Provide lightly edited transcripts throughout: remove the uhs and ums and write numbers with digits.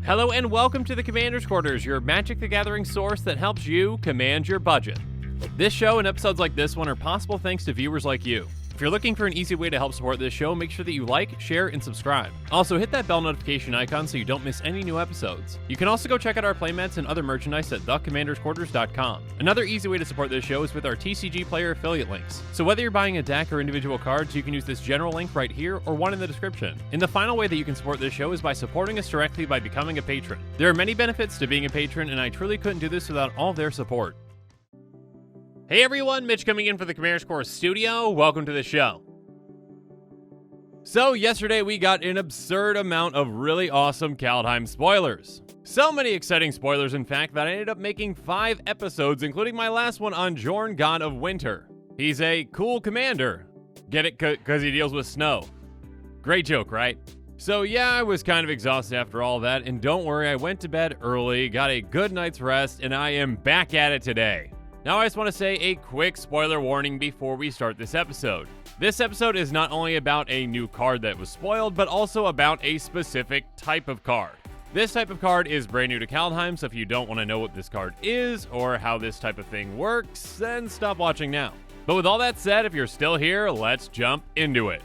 Hello and welcome to the Commander's Quarters, your Magic the Gathering source that helps you command your budget. This show and episodes like this one are possible thanks to viewers like you. If you're looking for an easy way to help support this show, make sure that you like, share, and subscribe. Also, hit that bell notification icon so you don't miss any new episodes. You can also go check out our playmats and other merchandise at thecommandersquarters.com. Another easy way to support this show is with our TCG player affiliate links. So whether you're buying a deck or individual cards, you can use this general link right here or one in the description. And the final way that you can support this show is by supporting us directly by becoming a patron. There are many benefits to being a patron, and I truly couldn't do this without all their support. Hey everyone, Mitch coming in for the Commander's Quarters studio. Welcome to the show. So yesterday we got an absurd amount of really awesome Kaldheim spoilers. So many exciting spoilers, in fact, that I ended up making 5 episodes, including my last one on Jorn, God of Winter. He's a cool commander. Get it? Because he deals with snow. Great joke, right? So yeah, I was kind of exhausted after all that, and don't worry, I went to bed early, got a good night's rest, and I am back at it today. Now I just want to say a quick spoiler warning before we start this episode. This episode is not only about a new card that was spoiled, but also about a specific type of card. This type of card is brand new to Kaldheim, so if you don't want to know what this card is or how this type of thing works, then stop watching now. But with all that said, if you're still here, let's jump into it.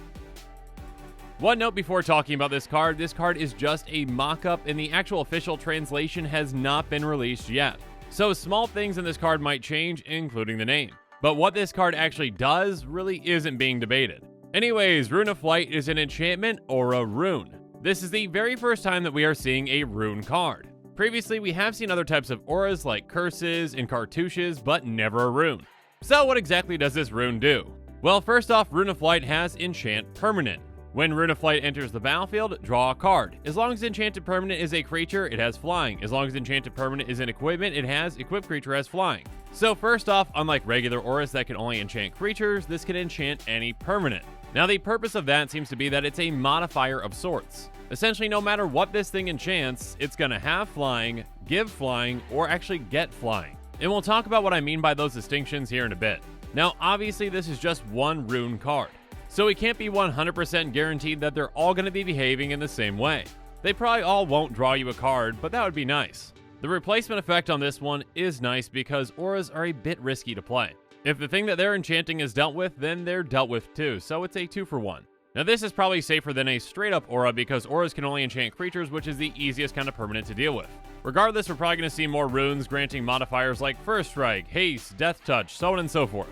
One note before talking about this card is just a mock-up and the actual official translation has not been released yet. So small things in this card might change, including the name. But what this card actually does really isn't being debated. Anyways, Rune of Flight is an enchantment or a rune. This is the very first time that we are seeing a rune card. Previously, we have seen other types of auras like curses and cartouches, but never a rune. So what exactly does this rune do? Well, first off, Rune of Flight has enchant permanent. When Rune of Flight enters the battlefield, draw a card. As long as enchanted permanent is a creature, it has flying. As long as enchanted permanent is an equipment, it has equipped creature has flying. So first off, unlike regular auras that can only enchant creatures, this can enchant any permanent. Now the purpose of that seems to be that it's a modifier of sorts. Essentially, no matter what this thing enchants, it's gonna have flying, give flying, or actually get flying. And we'll talk about what I mean by those distinctions here in a bit. Now obviously this is just one rune card. So we can't be 100% guaranteed that they're all going to be behaving in the same way. They probably all won't draw you a card, but that would be nice. The replacement effect on this one is nice because auras are a bit risky to play. If the thing that they're enchanting is dealt with, then they're dealt with too, so it's a 2-for-1. Now this is probably safer than a straight up aura because auras can only enchant creatures, which is the easiest kind of permanent to deal with. Regardless, we're probably going to see more runes granting modifiers like First Strike, Haste, Death Touch, so on and so forth.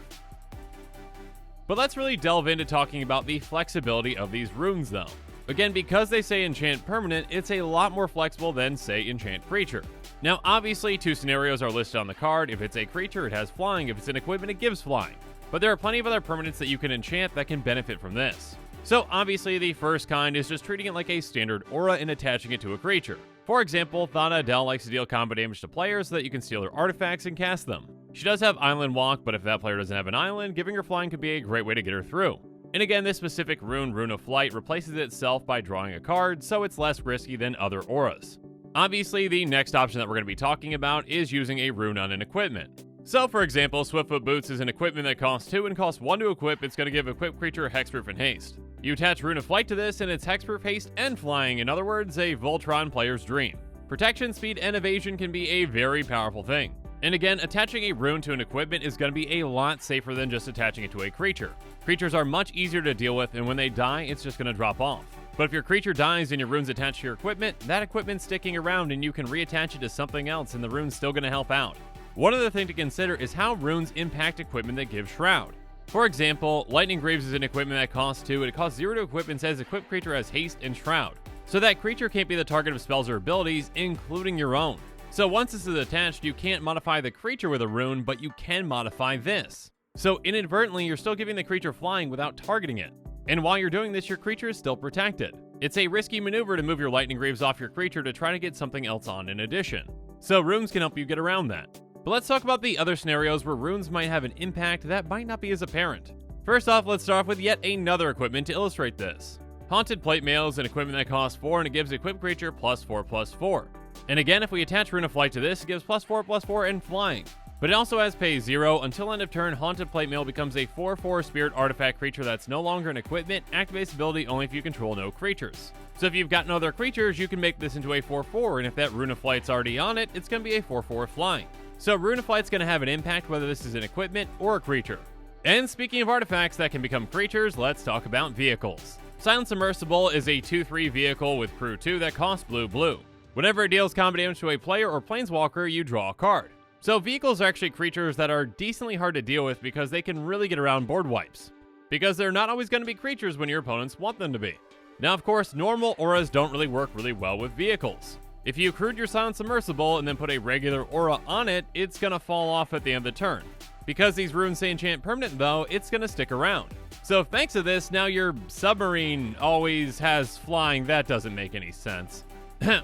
But let's really delve into talking about the flexibility of these runes though. Again, because they say enchant permanent, it's a lot more flexible than say enchant creature. Now obviously 2 scenarios are listed on the card. If it's a creature, it has flying. If it's an equipment, it gives flying. But there are plenty of other permanents that you can enchant that can benefit from this. So obviously the first kind is just treating it like a standard aura and attaching it to a creature. For example, Thana Adele likes to deal combo damage to players so that you can steal their artifacts and cast them. She does have Island Walk, but if that player doesn't have an island, giving her flying could be a great way to get her through. And again, this specific rune, Rune of Flight, replaces itself by drawing a card, so it's less risky than other auras. Obviously, the next option that we're going to be talking about is using a rune on an equipment. So for example, Swiftfoot Boots is an equipment that costs 2 and costs 1 to equip. It's going to give equipped creature hexproof and haste. You attach Rune of Flight to this and it's hexproof, haste, and flying. In other words, a Voltron player's dream. Protection, speed, and evasion can be a very powerful thing. And again, attaching a rune to an equipment is going to be a lot safer than just attaching it to a creature. Creatures are much easier to deal with, and when they die, it's just going to drop off. But if your creature dies and your rune's attached to your equipment, that equipment's sticking around and you can reattach it to something else and the rune's still going to help out. One other thing to consider is how runes impact equipment that gives Shroud. For example, Lightning Greaves is an equipment that costs 2, and it costs 0 to equip and says equipped creature has haste and Shroud. So that creature can't be the target of spells or abilities, including your own. So once this is attached, you can't modify the creature with a rune, but you can modify this. So inadvertently, you're still giving the creature flying without targeting it. And while you're doing this, your creature is still protected. It's a risky maneuver to move your Lightning Greaves off your creature to try to get something else on in addition. So runes can help you get around that. But let's talk about the other scenarios where runes might have an impact that might not be as apparent. First off, let's start off with yet another equipment to illustrate this. Haunted Plate Mail is an equipment that costs 4 and it gives equipped creature +4/+4. And again, if we attach Rune of Flight to this, it gives +4/+4 and flying. But it also has pay 0. Until end of turn, Haunted Plate Mail becomes a 4/4 spirit artifact creature that's no longer an equipment, activates ability only if you control no creatures. So if you've got no other creatures, you can make this into a 4/4, and if that Rune of Flight's already on it, it's going to be a 4/4 flying. So Rune of Flight's going to have an impact whether this is an equipment or a creature. And speaking of artifacts that can become creatures, let's talk about vehicles. Silent Submersible is a 2/3 vehicle with crew 2 that costs blue. Whenever it deals combat damage to a player or planeswalker, you draw a card. So vehicles are actually creatures that are decently hard to deal with because they can really get around board wipes, because they're not always going to be creatures when your opponents want them to be. Now, of course, normal auras don't really work really well with vehicles. If you crewed your Silent Submersible and then put a regular aura on it, it's going to fall off at the end of the turn. Because these runes say enchant permanent though, it's going to stick around. So thanks to this, now your submarine always has flying. That doesn't make any sense.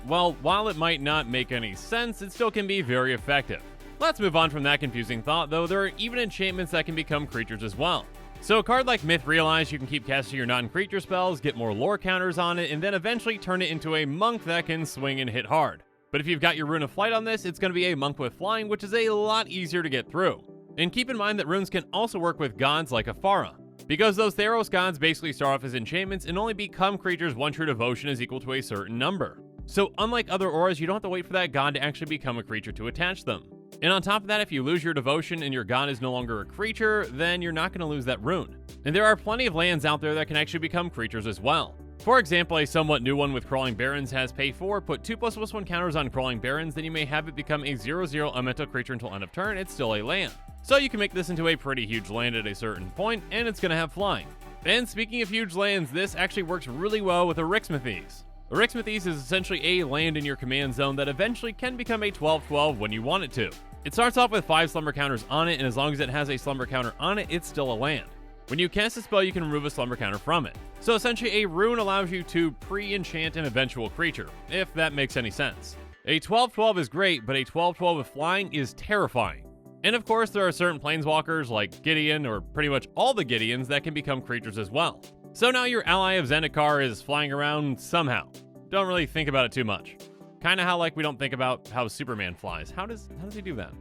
Well, while it might not make any sense, it still can be very effective. Let's move on from that confusing thought, though. There are even enchantments that can become creatures as well. So a card like Myth Realize, you can keep casting your non-creature spells, get more lore counters on it, and then eventually turn it into a monk that can swing and hit hard. But if you've got your Rune of Flight on this, it's going to be a monk with flying, which is a lot easier to get through. And keep in mind that runes can also work with gods like Aphara, because those Theros gods basically start off as enchantments and only become creatures once your devotion is equal to a certain number. So unlike other auras, you don't have to wait for that god to actually become a creature to attach them. And on top of that, if you lose your devotion and your god is no longer a creature, then you're not going to lose that rune. And there are plenty of lands out there that can actually become creatures as well. For example, a somewhat new one with Crawling Barrens has pay 4, put 2/+1 counters on Crawling Barrens, then you may have it become a 0/0 elemental creature until end of turn. It's still a land. So you can make this into a pretty huge land at a certain point, and it's going to have flying. And speaking of huge lands, this actually works really well with Erixmathes. Erixmathes is essentially a land in your command zone that eventually can become a 12/12 when you want it to. It starts off with 5 slumber counters on it, and as long as it has a slumber counter on it, it's still a land. When you cast a spell, you can remove a slumber counter from it. So essentially, a rune allows you to pre-enchant an eventual creature, if that makes any sense. A 12/12 is great, but a 12/12 with flying is terrifying. And of course, there are certain planeswalkers like Gideon, or pretty much all the Gideons, that can become creatures as well. So now your ally of Zendikar is flying around somehow. Don't really think about it too much. Kind of how like we don't think about how Superman flies. How does he do that?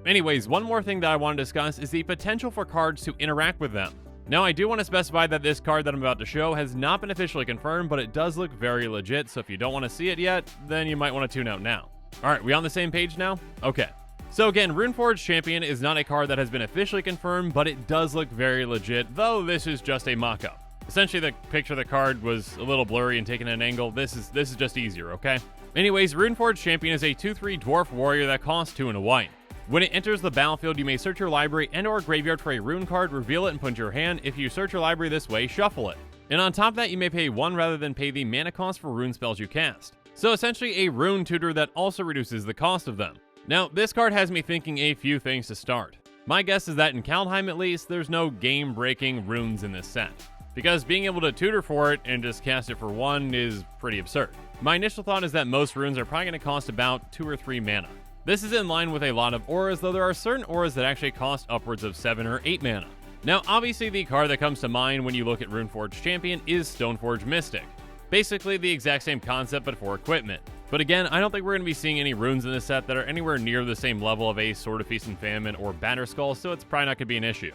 Anyways, one more thing that I want to discuss is the potential for cards to interact with them. Now, I do want to specify that this card that I'm about to show has not been officially confirmed, but it does look very legit, so if you don't want to see it yet, then you might want to tune out now. Alright, we on the same page now? Okay. So again, Runeforge Champion is not a card that has been officially confirmed, but it does look very legit, though this is just a mock-up. Essentially, the picture of the card was a little blurry and taken at an angle. This is just easier, okay? Anyways, Runeforge Champion is a 2/3 dwarf warrior that costs 2 and a white. When it enters the battlefield, you may search your library and or graveyard for a rune card, reveal it, and put it into your hand. If you search your library this way, shuffle it. And on top of that, you may pay 1 rather than pay the mana cost for rune spells you cast. So essentially a rune tutor that also reduces the cost of them. Now, this card has me thinking a few things to start. My guess is that in Kaldheim at least, there's no game-breaking runes in this set, because being able to tutor for it and just cast it for 1 is pretty absurd. My initial thought is that most runes are probably going to cost about 2 or 3 mana. This is in line with a lot of auras, though there are certain auras that actually cost upwards of 7 or 8 mana. Now, obviously the card that comes to mind when you look at Runeforge Champion is Stoneforge Mystic. Basically the exact same concept, but for equipment. But again, I don't think we're going to be seeing any runes in this set that are anywhere near the same level of a Sword of Feast and Famine or Batterskull, so it's probably not going to be an issue.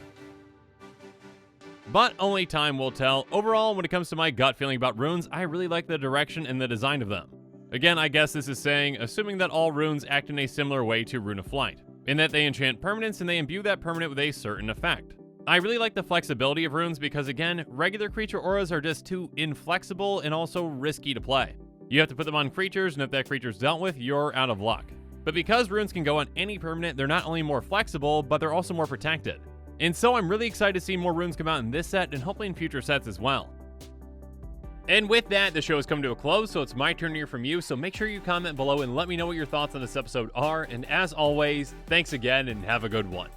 But only time will tell. Overall, when it comes to my gut feeling about runes, I really like the direction and the design of them. Again, I guess this is saying, assuming that all runes act in a similar way to Rune of Flight, in that they enchant permanence and they imbue that permanent with a certain effect. I really like the flexibility of runes because, again, regular creature auras are just too inflexible and also risky to play. You have to put them on creatures, and if that creature's dealt with, you're out of luck. But because runes can go on any permanent, they're not only more flexible, but they're also more protected. And so I'm really excited to see more runes come out in this set and hopefully in future sets as well. And with that, the show has come to a close, so it's my turn to hear from you, so make sure you comment below and let me know what your thoughts on this episode are, and as always, thanks again and have a good one.